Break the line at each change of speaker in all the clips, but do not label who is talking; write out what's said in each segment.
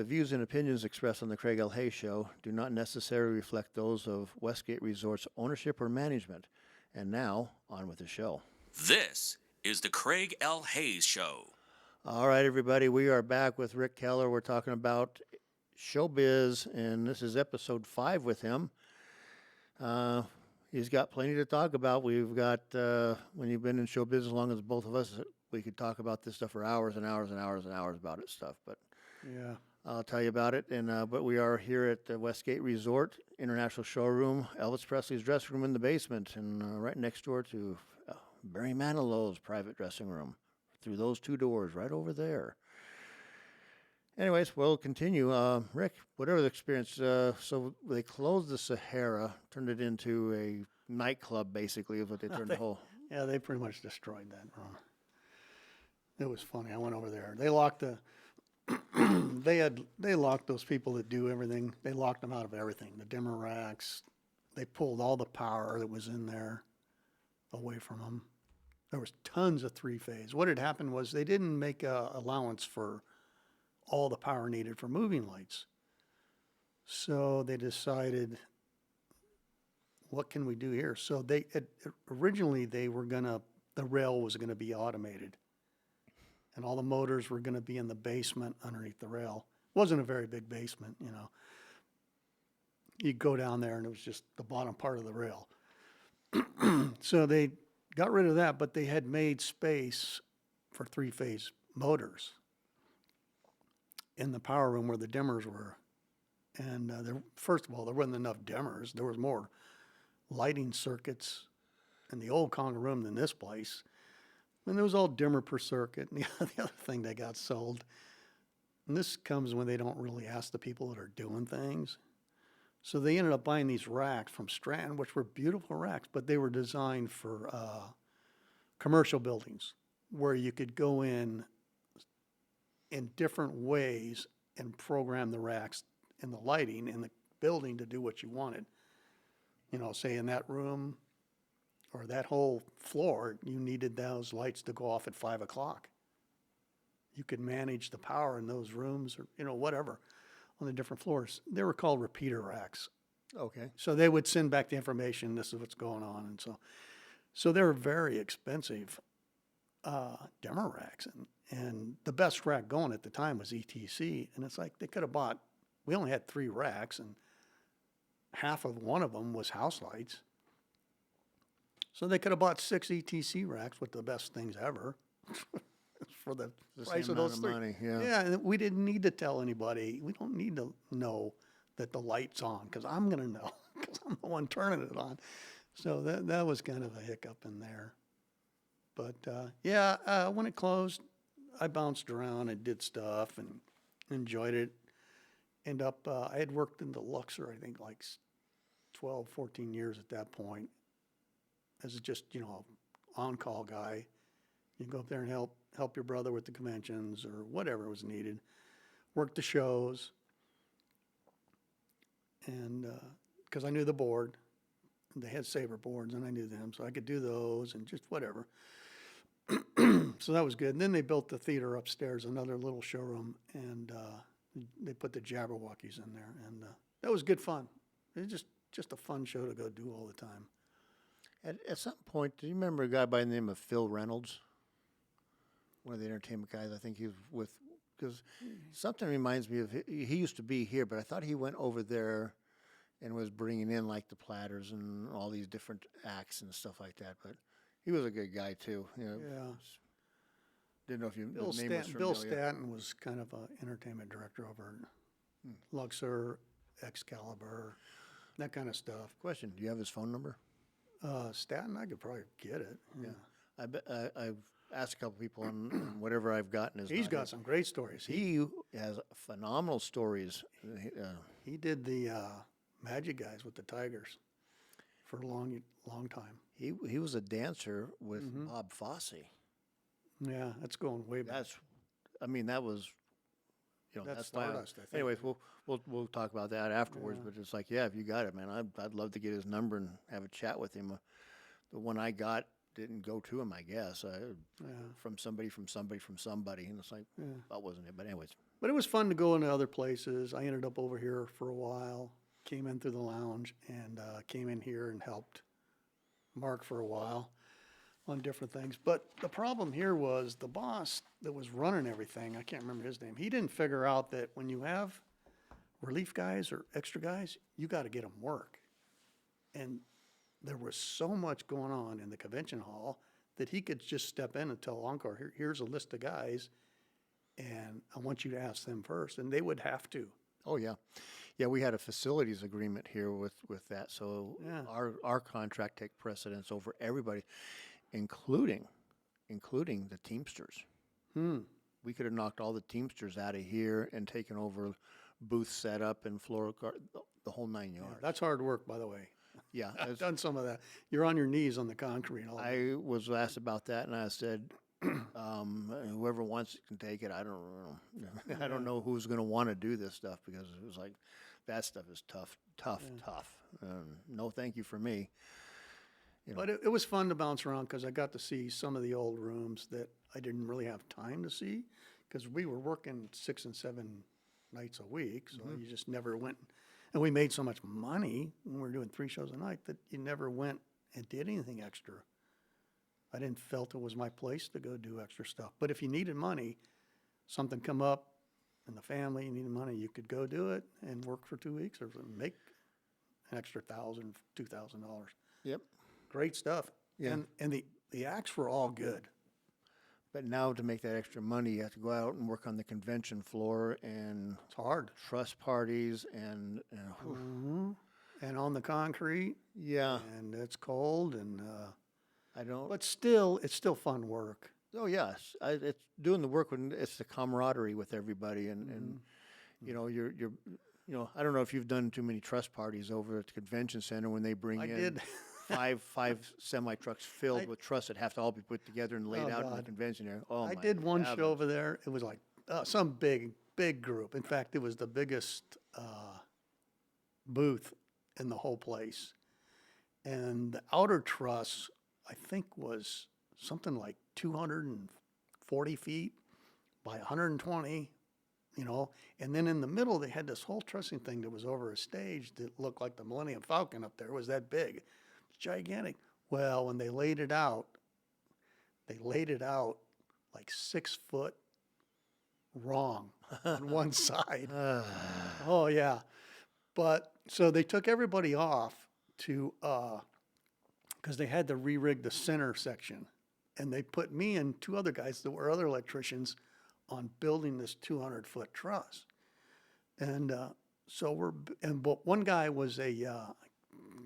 The views and opinions expressed on the Craig L. Hayes Show do not necessarily reflect those of Westgate Resort's ownership or management. And now, on with the show.
This is the Craig L. Hayes Show.
All right, everybody, we are back with Rick Keller. We're talking about showbiz, and this is episode 5 with him. He's got plenty to talk about. We've got, when you've been in showbiz as long as both of us, we could talk about this stuff for hours and hours and hours and hours about it stuff. But
yeah,
I'll tell you about it. And but we are here at the Westgate Resort International Showroom, Elvis Presley's dressing room in the basement, and right next door to Barry Manilow's private dressing room. Through those 2 doors right over there. Anyways, we'll continue. Rick, whatever the experience, so they closed the Sahara, turned it into a nightclub, basically, is what they turned the whole...
Yeah, they pretty much destroyed that room. It was funny. I went over there. They locked the... they locked those people that do everything. They locked them out of everything. The dimmer racks. They pulled all the power that was in there away from them. There was tons of 3-phase. What had happened was they didn't make a allowance for all the power needed for moving lights. So they decided, what can we do here? So originally the rail was gonna be automated. And all the motors were gonna be in the basement underneath the rail. It wasn't a very big basement, you know. You'd go down there and it was just the bottom part of the rail. So they got rid of that, but they had made space for 3-phase motors in the power room where the dimmers were. And first of all, there wasn't enough dimmers. There was more lighting circuits in the old Conga room than this place. And there was all dimmer per circuit. And the other thing they got sold, and this comes when they don't really ask the people that are doing things. So they ended up buying these racks from Stratton, which were beautiful racks, but they were designed for commercial buildings where you could go in different ways and program the racks and the lighting in the building to do what you wanted. You know, say in that room or that whole floor, you needed those lights to go off at 5 o'clock. You could manage the power in those rooms or, you know, whatever. On the different floors. They were called repeater racks.
Okay.
So they would send back the information, this is what's going on. And so they were very expensive dimmer racks. And the best rack going at the time was ETC. And it's like they could have bought, we only had 3 racks and half of one of them was house lights. So they could have bought 6 ETC racks with the best things ever. For the price of those 3.
Money, yeah.
Yeah, and we didn't need to tell anybody. We don't need to know that the light's on because I'm going to know because I'm the one turning it on. So that was kind of a hiccup in there. But, when it closed, I bounced around and did stuff and enjoyed it. I had worked in the LASR, I think, like 12, 14 years at that point as just, you know, on-call guy. You go up there and help your brother with the conventions or whatever was needed. Work the shows. And because I knew the board. They had Sabre boards and I knew them. So I could do those and just whatever. So that was good. And then they built the theater upstairs, another little showroom. And they put the Jabberwockies in there. And that was good fun. It was just a fun show to go do all the time.
At some point, do you remember a guy by the name of Phil Reynolds? One of the entertainment guys, I think he was with, because something reminds me of, he used to be here, but I thought he went over there and was bringing in like the Platters and all these different acts and stuff like that. But he was a good guy too. You know,
Yeah.
Didn't know if you
Bill
the name was familiar.
Stanton was kind of an entertainment director over at Luxor, Excalibur, that kind of stuff.
Question: do you have his phone number?
Stanton, I could probably get it.
Yeah, I've asked a couple people, and whatever I've gotten is
He's got some great stories.
He has phenomenal stories.
He did the Magic Guys with the Tigers for a long time.
He was a dancer with Bob Fosse.
Yeah, that's going way back.
That was, you know,
That's
that's
Stardust, I think.
Anyways, we'll talk about that afterwards. Yeah. But it's like, yeah, if you got it, man, I'd love to get his number and have a chat with him. The one I got didn't go to him, I guess.
Yeah.
From somebody, and it's like,
Yeah.
that wasn't it. But anyways,
But it was fun to go into other places. I ended up over here for a while, came in through the lounge, and came in here and helped Mark for a while on different things. But the problem here was the boss that was running everything, I can't remember his name, he didn't figure out that when you have relief guys or extra guys, you got to get them work. And there was so much going on in the convention hall that he could just step in and tell Encore, here's a list of guys, and I want you to ask them first. And they would have to.
oh yeah, yeah, we had a facilities agreement here with that, so
Yeah.
our contract take precedence over everybody, including the Teamsters. We could have knocked all the Teamsters out of here and taken over booth setup and floor guard, the whole 9 yards.
That's hard work, by the way.
Yeah,
I've done some of that. You're on your knees on the concrete. All
I was asked about that, and I said, whoever wants it can take it. I don't know. I don't know who's going to want to do this stuff, because it was like, that stuff is tough. No, thank you for me.
But it was fun to bounce around because I got to see some of the old rooms that I didn't really have time to see because we were working 6 and 7 nights a week. So you just never went. And we made so much money when we were doing 3 shows a night that you never went and did anything extra. I didn't felt it was my place to go do extra stuff. But if you needed money, something come up in the family, you needed money, you could go do it and work for 2 weeks or make an extra $1,000, $2,000.
Yep.
Great stuff.
Yeah.
And the acts were all good.
But now to make that extra money, you have to go out and work on the convention floor and
It's hard.
trust parties and
And on the concrete,
yeah,
and it's cold, and
I don't.
but still, it's still fun work.
Oh yes, it's doing the work when it's the camaraderie with everybody, and you know you're I don't know if you've done too many trust parties over at the convention center when they bring
I
in
did.
five semi trucks filled with truss that have to all be put together and laid
Oh,
out in the
God.
convention area. Oh,
I
my
did one
heavens.
show over there. It was like some big group. In fact, it was the biggest booth in the whole place. And the outer truss, I think, was something like 240 feet by 120, And then in the middle, they had this whole trussing thing that was over a stage that looked like the Millennium Falcon up there. It was that big. It's gigantic. Well, when they laid it out like 6 foot wrong on one side. Oh, yeah. But so they took everybody off to, because they had to re-rig the center section. And they put me and 2 other guys that were other electricians on building this 200-foot truss. And but one guy was I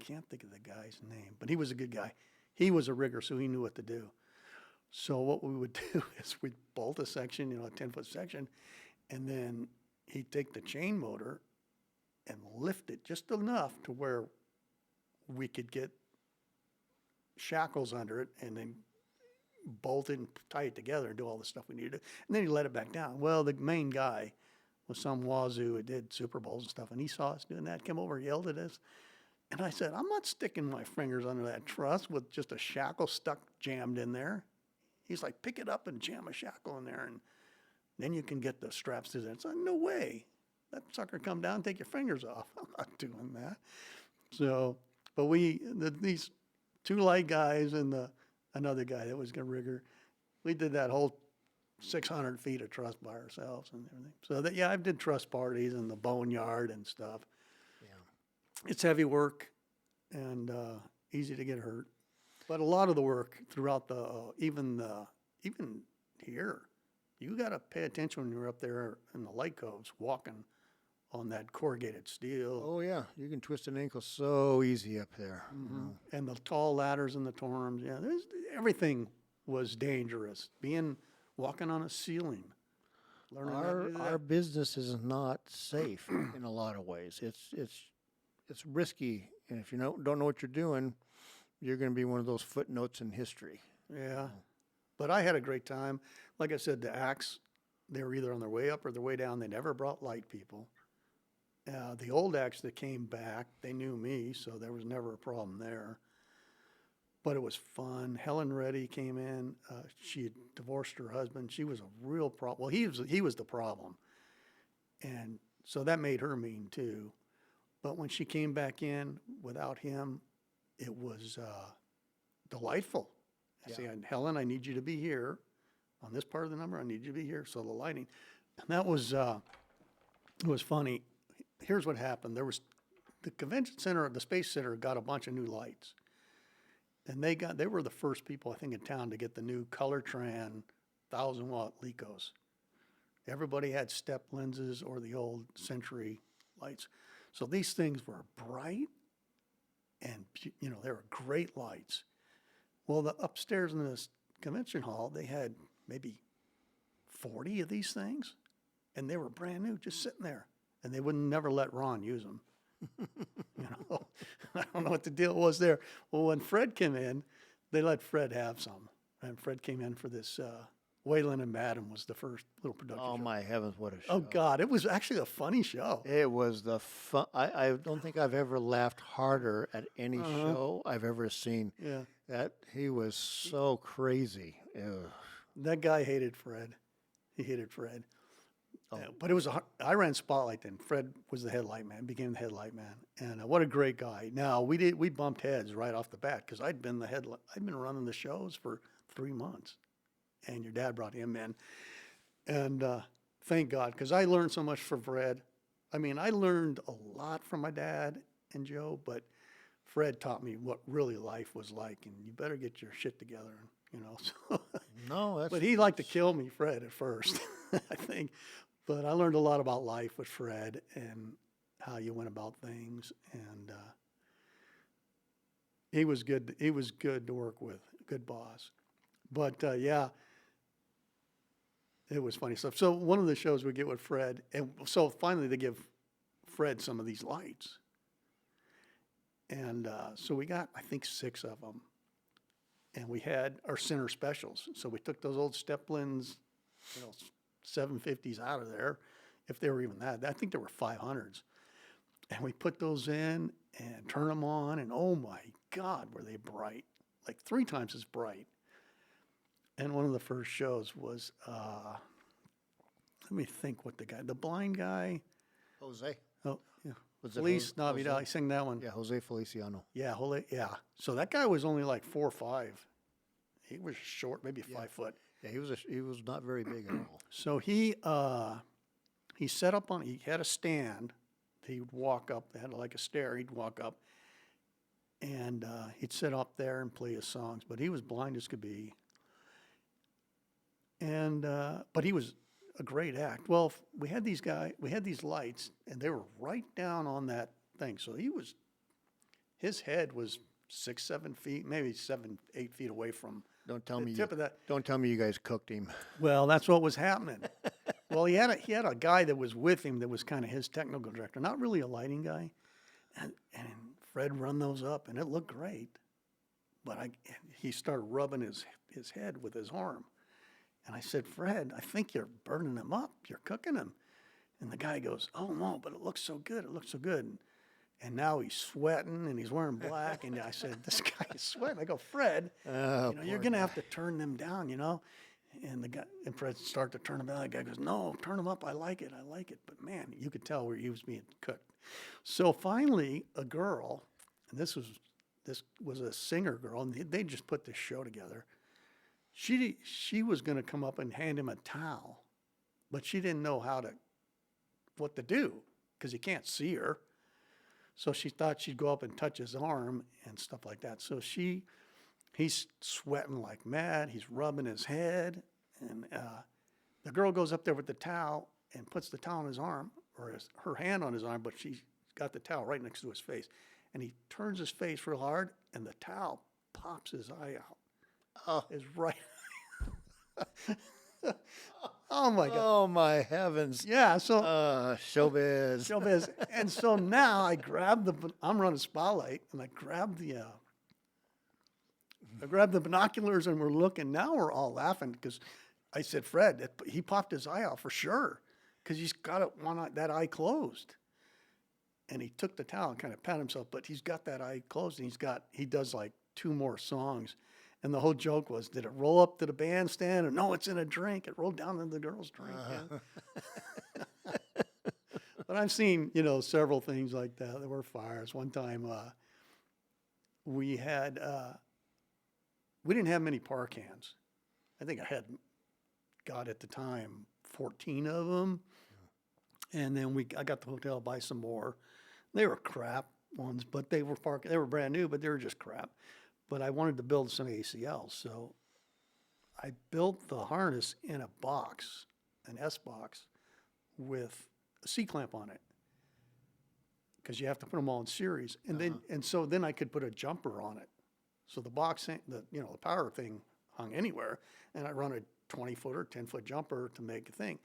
can't think of the guy's name, but he was a good guy. He was a rigger, so he knew what to do. So what we would do is we'd bolt a section, a 10-foot section, and then he'd take the chain motor and lift it just enough to where we could get shackles under it and then bolt it and tie it together and do all the stuff we needed to do. And then he let it back down. Well, the main guy was some wazoo who did Super Bowls and stuff, and he saw us doing that, came over, yelled at us. And I said, I'm not sticking my fingers under that truss with just a shackle jammed in there. He's like, pick it up and jam a shackle in there, and then you can get the straps to it. I said, no way. That sucker come down, take your fingers off. I'm not doing that. So, but these 2 light guys and another guy that was a rigger, we did that whole 600 feet of truss by ourselves and everything. So I did truss parties in the boneyard and stuff. Yeah. It's heavy work and easy to get hurt. But a lot of the work throughout even here, you got to pay attention when you're up there in the light coves walking on that corrugated steel.
Oh yeah, you can twist an ankle so easy up there.
And the tall ladders and the torms. Yeah, everything was dangerous. Walking on a ceiling. Learning how to do that.
Our business is not safe in a lot of ways. It's risky, and if you don't know what you're doing, you're going to be one of those footnotes in history.
Yeah. But I had a great time. Like I said, the acts, they were either on their way up or their way down. They never brought light people. The old acts that came back, they knew me, so there was never a problem there. but it was fun. Helen Reddy came in. She had divorced her husband. She was a real problem. Well, he was the problem. And so that made her mean too. But when she came back in without him, it was delightful. I said, Helen, I need you to be here on this part of the number. I need you to be here. So the lighting, and that was, it was funny. Here's what happened. There was the convention center, the Space Center got a bunch of new lights. And they were the first people, I think, in town to get the new Colortran 1,000-watt Lecos. Everybody had step lenses or the old Century lights. So these things were bright and, they were great lights. Well, the upstairs in this convention hall, they had maybe 40 of these things, and they were brand new, just sitting there. And they would never let Ron use them. I don't know what the deal was there. Well, when Fred came in, they let Fred have some. And Fred came in for this, Waylon and Madam was the first little production
Oh
show.
my heavens, what a show.
Oh, God, it was actually a funny show.
It was the fun. I don't think I've ever laughed harder at any show I've ever seen.
Yeah.
He was so crazy. Ugh.
That guy hated Fred. He hated Fred.
Oh.
But it was I ran Spotlight then. Fred was the headlight man, became the headlight man. And what a great guy. Now, we bumped heads right off the bat because I'd been running the shows for 3 months. And your dad brought him in. And thank God, because I learned so much from Fred. I mean, I learned a lot from my dad and Joe, but Fred taught me what really life was like, and you better get your shit together, So,
No, that's
but he liked to kill me, Fred, at first, I think. But I learned a lot about life with Fred and how you went about things, and he was good. He was good to work with, good boss. But yeah. It was funny stuff. So one of the shows we get with Fred, and so finally they give Fred some of these lights. And so we got, I think, 6 of them. And we had our center specials. So we took those old Steplins, 750s out of there, if they were even that. I think there were 500s. And we put those in and turn them on, and oh my God, were they bright. Like 3 times as bright. And one of the first shows was, let me think what the blind guy.
Jose.
Oh, yeah.
Was it
Felice
Jose?
Navidad, I sang that one.
Yeah, Jose Feliciano.
Yeah, yeah. So that guy was only like 4 or 5. He was short, maybe 5 foot.
Yeah, he was not very big at all.
So he set up he had a stand. He would walk up, they had like a stair, he'd walk up. And he'd sit up there and play his songs. But he was blind as could be. And but he was a great act. Well, we had these lights, and they were right down on that thing. So his head was 6, 7 feet, maybe 7, 8 feet away from
Don't tell
the
me
tip of that.
Don't tell me you guys cooked him.
Well, that's what was happening. Well, he had a guy that was with him that was kind of his technical director, not really a lighting guy, and Fred run those up, and it looked great. But he started rubbing his head with his arm. And I said, Fred, I think you're burning them up. You're cooking them. And the guy goes, oh, no, but it looks so good. It looks so good. And now he's sweating and he's wearing black. And I said, this guy is sweating. I go, Fred, you're going to have to turn them down, And Fred started to turn them down. The guy goes, no, turn them up. I like it. But man, you could tell where he was being cooked. So finally, a girl, and this was a singer girl, and they just put this show together. She was going to come up and hand him a towel, but she didn't know what to do because he can't see her. So she thought she'd go up and touch his arm and stuff like that. So he's sweating like mad. He's rubbing his head, and the girl goes up there with the towel and puts the towel on his arm, or her hand on his arm, but she's got the towel right next to his face. And he turns his face real hard, and the towel pops his eye out. Is right. Oh my God.
Oh my heavens.
Yeah. So
Showbiz.
And so now I'm running Spotlight, and I grab the binoculars, and we're looking. Now we're all laughing because I said, Fred, he popped his eye out for sure because he's got that eye closed. And he took the towel and kind of pat himself, but he's got that eye closed, and he does like 2 more songs. And the whole joke was, did it roll up to the bandstand? Or no, it's in a drink. It rolled down into the girl's drink. Yeah. But I've seen, several things like that. There were fires. One time we didn't have many park hands. I think I got at the time 14 of them. And then I got the hotel to buy some more. They were crap ones, but they were brand new, but they were just crap. But I wanted to build some ACLs, so I built the harness in a box, an S box, with a C-clamp on it, because you have to put them all in series, and so then I could put a jumper on it. So the box, the power thing hung anywhere, and I run a 20-foot or 10-foot jumper to make a thing.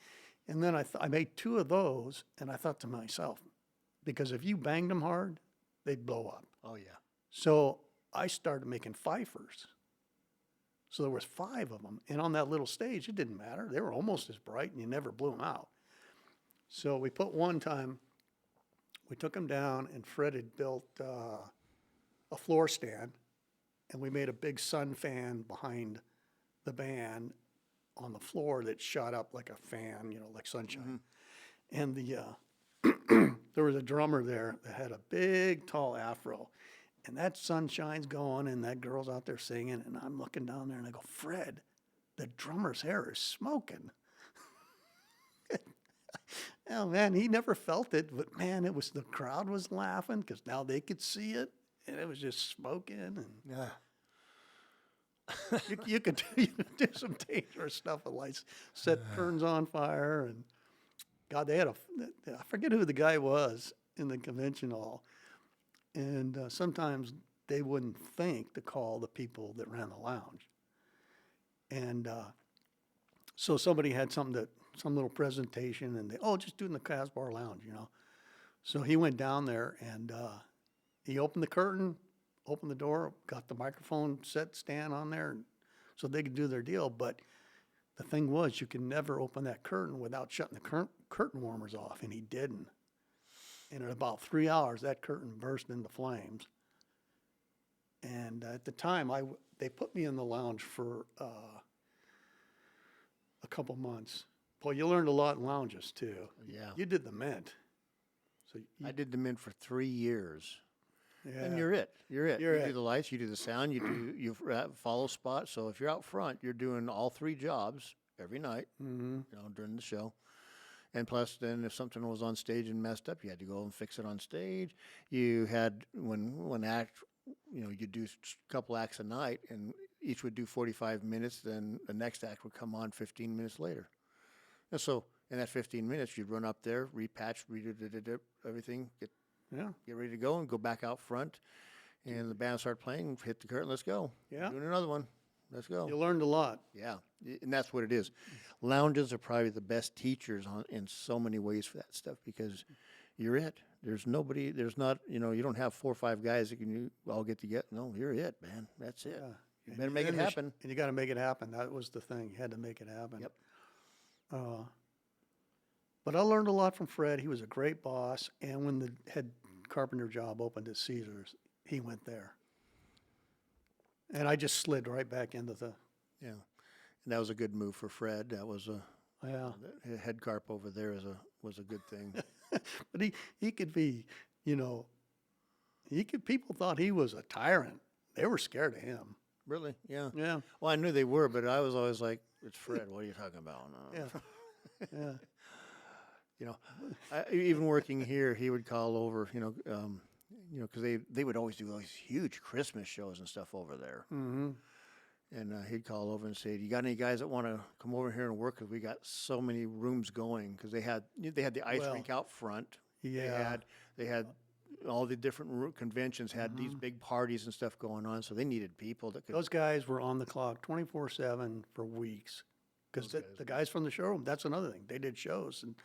And then I made 2 of those, and I thought to myself, because if you banged them hard, they'd blow up.
Oh, yeah.
So I started making fifers. So there was 5 of them. And on that little stage, it didn't matter. They were almost as bright, and you never blew them out. So we one time, we took them down, and Fred had built a floor stand, and we made a big sun fan behind the band on the floor that shot up like a fan, like sunshine. Mm-hmm. And there was a drummer there that had a big, tall afro. And that sunshine's going, and that girl's out there singing, and I'm looking down there, and I go, Fred, the drummer's hair is smoking. Oh, man, he never felt it, but, man, the crowd was laughing because now they could see it, and it was just smoking. And
Yeah.
you could do some dangerous stuff with lights, set ferns on fire, and, God, they had I forget who the guy was in the convention hall. And sometimes they wouldn't think to call the people that ran the lounge. And so somebody had some little presentation, and just do it in the Casbar Lounge, So he went down there, and he opened the curtain, opened the door, got the microphone stand on there, so they could do their deal. But the thing was, you can never open that curtain without shutting the curtain warmers off, and he didn't. And in about 3 hours, that curtain burst into flames. And at the time, they put me in the lounge for a couple months. Boy, you learned a lot in lounges, too.
Yeah.
You did the Mint. So
I did the Mint for 3 years.
Yeah.
And you're it. You
it.
do the lights, you do the sound, you follow spots. So if you're out front, you're doing all 3 jobs every night, during the show. And plus, then if something was on stage and messed up, you had to go and fix it on stage. You had one act, you do a couple acts a night, and each would do 45 minutes. Then the next act would come on 15 minutes later. And so in that 15 minutes, you'd run up there, repatch, everything, get ready to go, and go back out front. And the band would start playing, hit the curtain, let's go.
Yeah.
Doing another one. Let's go.
You learned a lot.
Yeah, and that's what it is. Lounges are probably the best teachers in so many ways for that stuff, because you're it. There's nobody, you don't have 4 or 5 guys that can all get together. No, you're it, man. That's it.
Yeah.
You better make it happen.
And you got to make it happen. That was the thing. You had to make it happen.
Yep.
But I learned a lot from Fred. He was a great boss. And when the head carpenter job opened at Caesars, he went there. And I just slid right back into the...
Yeah, and that was a good move for Fred. That was
Yeah.
the head carp over there was a good thing.
But he could be, people thought he was a tyrant. They were scared of him.
Really? Yeah.
Yeah.
Well, I knew they were, but I was always like, "It's Fred. What are you talking about?"
Yeah. Yeah.
Even working here, he would call over, because they would always do those huge Christmas shows and stuff over there.
Mm-hmm.
And he'd call over and say, "You got any guys that want to come over here and work? Because we got so many rooms going." Because they had the ice rink out front.
Yeah.
They had all the different conventions had these big parties and stuff going on, so they needed people that could.
Those guys were on the clock 24/7 for weeks. Because the guys from the showroom, that's another thing. They did shows, and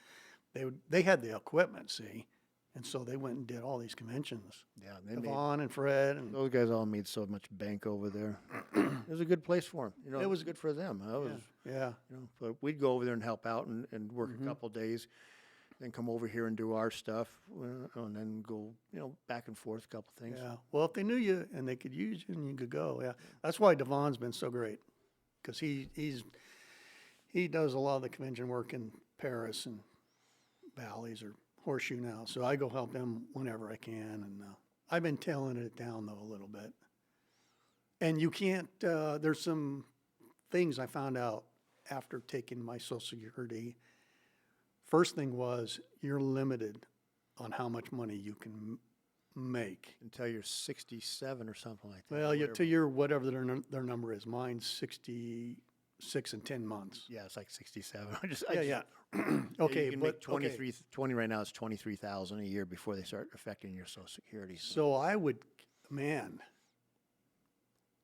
they had the equipment, see, and so they went and did all these conventions.
Yeah,
Yvonne and Fred and
those guys all made so much bank over there. It was a good place for them. It was good for them.
yeah.
But we'd go over there and help out and work a couple days. then come over here and do our stuff, and then go, back and forth a couple things.
Yeah. Well, if they knew you and they could use you, and you could go. Yeah. That's why Devon's been so great, because he does a lot of the convention work in Paris and Bally's or Horseshoe now. So I go help him whenever I can, and I've been tailing it down though a little bit. And you can't. There's some things I found out after taking my Social Security. First thing was you're limited on how much money you can make.
Until you're 67 or something like that.
Well,
whatever.
to your whatever their number is. Mine's 66 and 10 months.
Yeah, it's like 67.
Yeah.
You
Okay,
can
but
make 20 right now. It's 23,000 a year before they start affecting your Social Security.
So I would, man.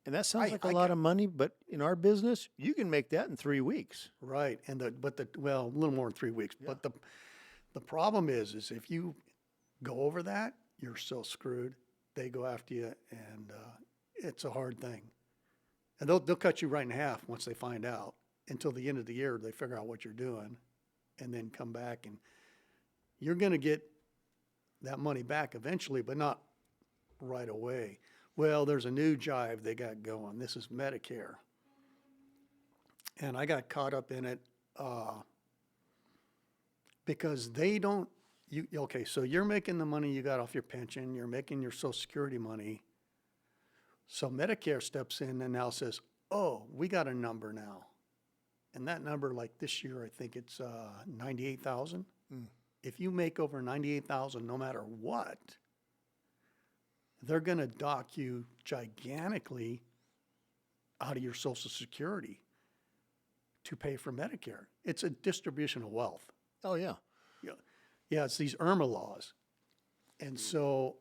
And that sounds like a
I
lot of money, but in our business, you can make that in 3 weeks.
Right, and a little more than 3 weeks. But the problem is if you go over that, you're so screwed. They go after you, and it's a hard thing. And they'll cut you right in half once they find out. Until the end of the year, they figure out what you're doing, and then come back, and you're going to get that money back eventually, but not right away. Well, there's a new jive they got going. This is Medicare. And I got caught up in it because they don't, okay, so you're making the money you got off your pension, you're making your Social Security money. So Medicare steps in and now says, oh, we got a number now. And that number, like this year, I think it's 98,000. If you make over 98,000, no matter what, they're going to dock you gigantically out of your Social Security to pay for Medicare. It's a distribution of wealth.
Oh, yeah.
Yeah, it's these IRMA laws. And so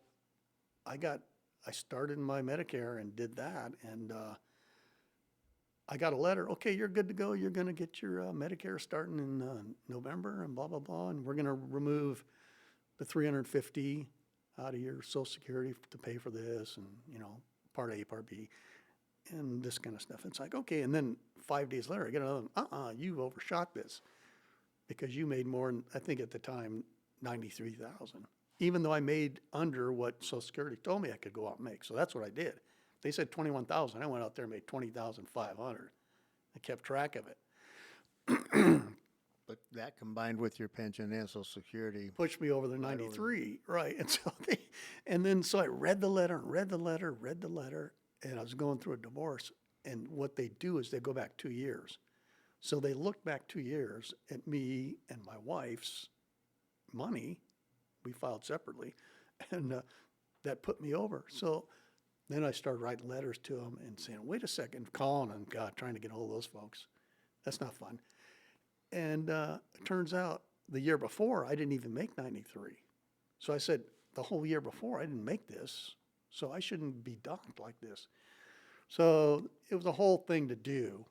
I started my Medicare and did that. And I got a letter, okay, you're good to go. You're going to get your Medicare starting in November and blah, blah, blah. And we're going to remove the $350 out of your Social Security to pay for this and, Part A, Part B, and this kind of stuff. It's like, okay. And then 5 days later, I get another, you overshot this because you made more, I think at the time, 93,000, even though I made under what Social Security told me I could go out and make. So that's what I did. They said 21,000. I went out there and made 20,500. I kept track of it.
But that combined with your pension and Social Security.
Pushed me over the 93, right? And so so I read the letter, and I was going through a divorce. And what they do is they go back 2 years. So they looked back 2 years at me and my wife's money. We filed separately, and that put me over. So then I started writing letters to them and saying, wait a second, calling them, God, trying to get a hold of those folks. That's not fun. And it turns out the year before, I didn't even make 93. So I said, the whole year before, I didn't make this, so I shouldn't be docked like this. So it was a whole thing to do,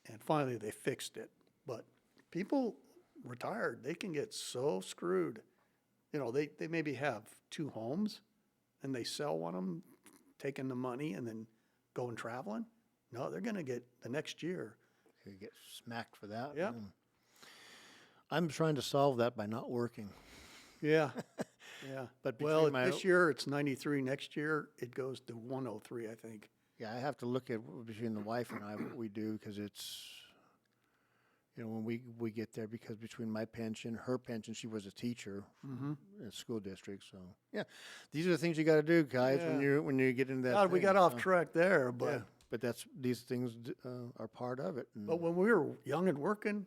and finally they fixed it. But people retired, they can get so screwed. They maybe have 2 homes, and they sell one of them, taking the money, and then going traveling. No, they're going to get the next year.
You get smacked for that.
Yep.
I'm trying to solve that by not working.
Yeah, yeah.
But
This year it's 93. Next year it goes to 103, I think.
Yeah, I have to look at between the wife and I what we do, because it's, when we get there, because between my pension, her pension, she was a teacher in a school district. So yeah, these are the things you got to do, guys, when you get into that.
God, we got off track there, but
yeah, but these things are part of it.
but when we were young and working,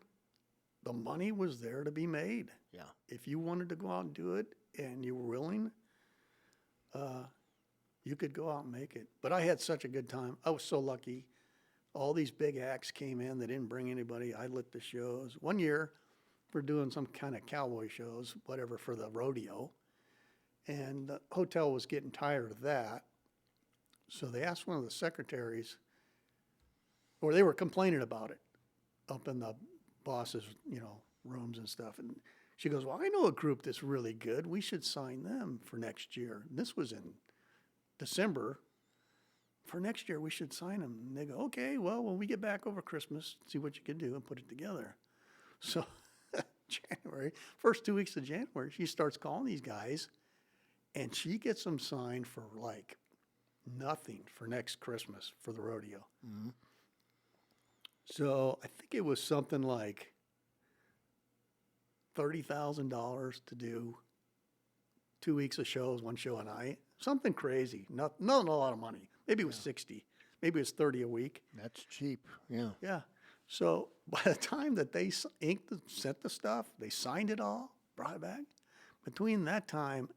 the money was there to be made.
Yeah.
If you wanted to go out and do it and you were willing, you could go out and make it. But I had such a good time. I was so lucky. All these big acts came in. They didn't bring anybody. I lit the shows. One year, we're doing some kind of cowboy shows, whatever, for the rodeo. And the hotel was getting tired of that. So they asked one of the secretaries, or they were complaining about it up in the boss's, rooms and stuff. And she goes, well, I know a group that's really good. We should sign them for next year. And this was in December. For next year, we should sign them. And they go, okay, well, when we get back over Christmas, see what you can do and put it together. So January, first 2 weeks of January, she starts calling these guys, and she gets them signed for like nothing for next Christmas for the rodeo. So I think it was something like $30,000 to do 2 weeks of shows, one show a night, something crazy. Not a lot of money. Maybe it was 60. Maybe it was 30 a week.
That's cheap. Yeah.
Yeah. So by the time that they sent the stuff, they signed it all, brought it back. Between that time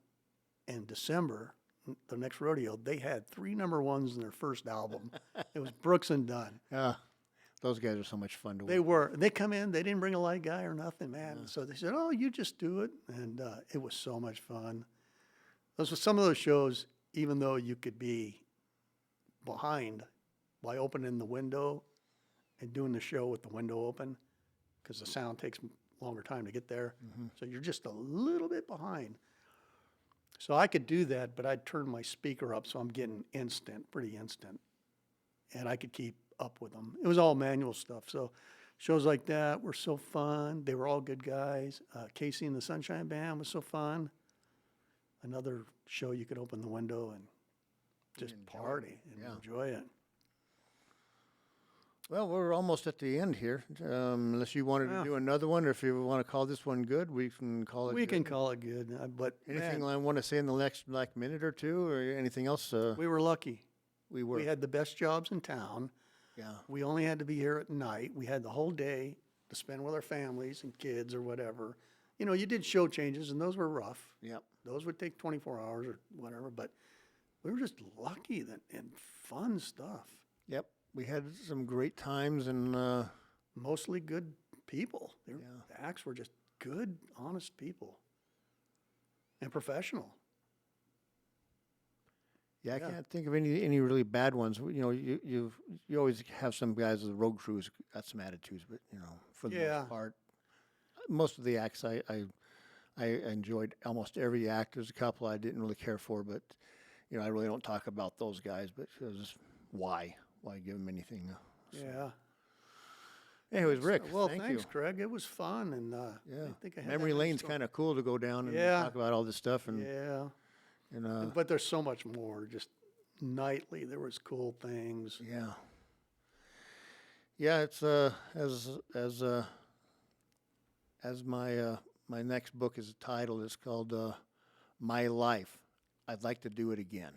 and December, the next rodeo, they had 3 number ones in their first album. It was Brooks and Dunn.
Yeah. Those guys are so much fun to
They
work.
were. They come in. They didn't bring a light guy or nothing, man. So they said, "Oh, you just do it," and it was so much fun. Those were some of those shows. Even though you could be behind by opening the window and doing the show with the window open, because the sound takes longer time to get there. So you're just a little bit behind. So I could do that, but I'd turn my speaker up so I'm getting pretty instant, and I could keep up with them. It was all manual stuff. So shows like that were so fun. They were all good guys. Casey and the Sunshine Band was so fun. Another show you could open the window and just party and enjoy it.
Well, we're almost at the end here. Unless you wanted to do another one, or if you want to call this one good, we can call it
We
good.
can call it good, but
Anything
man,
I want to say in the next minute or two, or anything else?
we were lucky.
We were.
We had the best jobs in town.
Yeah.
We only had to be here at night. We had the whole day to spend with our families and kids or whatever. You know, you did show changes, and those were rough.
Yep.
Those would take 24 hours or whatever, but we were just lucky and fun stuff.
Yep. We had some great times, and
Mostly good people. The acts were just good, honest people and professional.
I can't think of any really bad ones. You know, you always have some guys with the road crews got some attitudes, but you know, for the most part, most of the acts I enjoyed almost every act. There's a couple I didn't really care for, but you know, I really don't talk about those guys. But it was just why give them anything?
Yeah.
Anyways, Rick,
Well,
thank
thanks,
you.
Craig. It was fun, and I think I had
Memory
that
lane's
next
kind of cool to go down and
Yeah.
talk about all this stuff, and
one.
and
But there's so much more. Just nightly, there was cool things.
yeah. It's as my my next book is titled. It's called My Life. I'd like to do it again.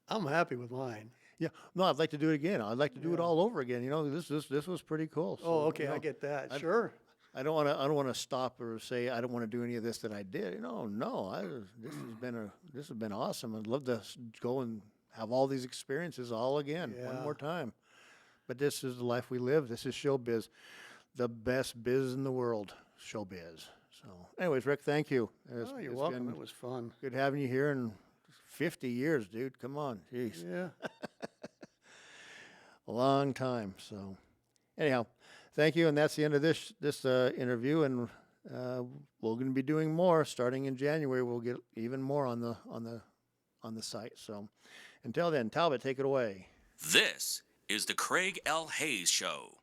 I'm happy with mine.
Yeah, no, I'd like to do it again. I'd like to do it all over again. You know, this was pretty cool. So,
Oh, okay,
you know,
I get that. Sure.
I don't want to stop or say I don't want to do any of this that I did. You know, no. This has been awesome. I'd love to go and have all these experiences all again one
Yeah.
more time. But this is the life we live. This is showbiz, the best biz in the world, showbiz. So, anyways, Rick, thank you.
Oh, you're
it's
welcome.
been
It was fun.
good having you here. And 50 years, dude. Come on, jeez,
Yeah.
a long time. So, anyhow. Thank you, and that's the end of this interview, and we're going to be doing more starting in January. We'll get even more on the site. So, until then, Talbot, take it away.
This is the Craig L. Hayes Show.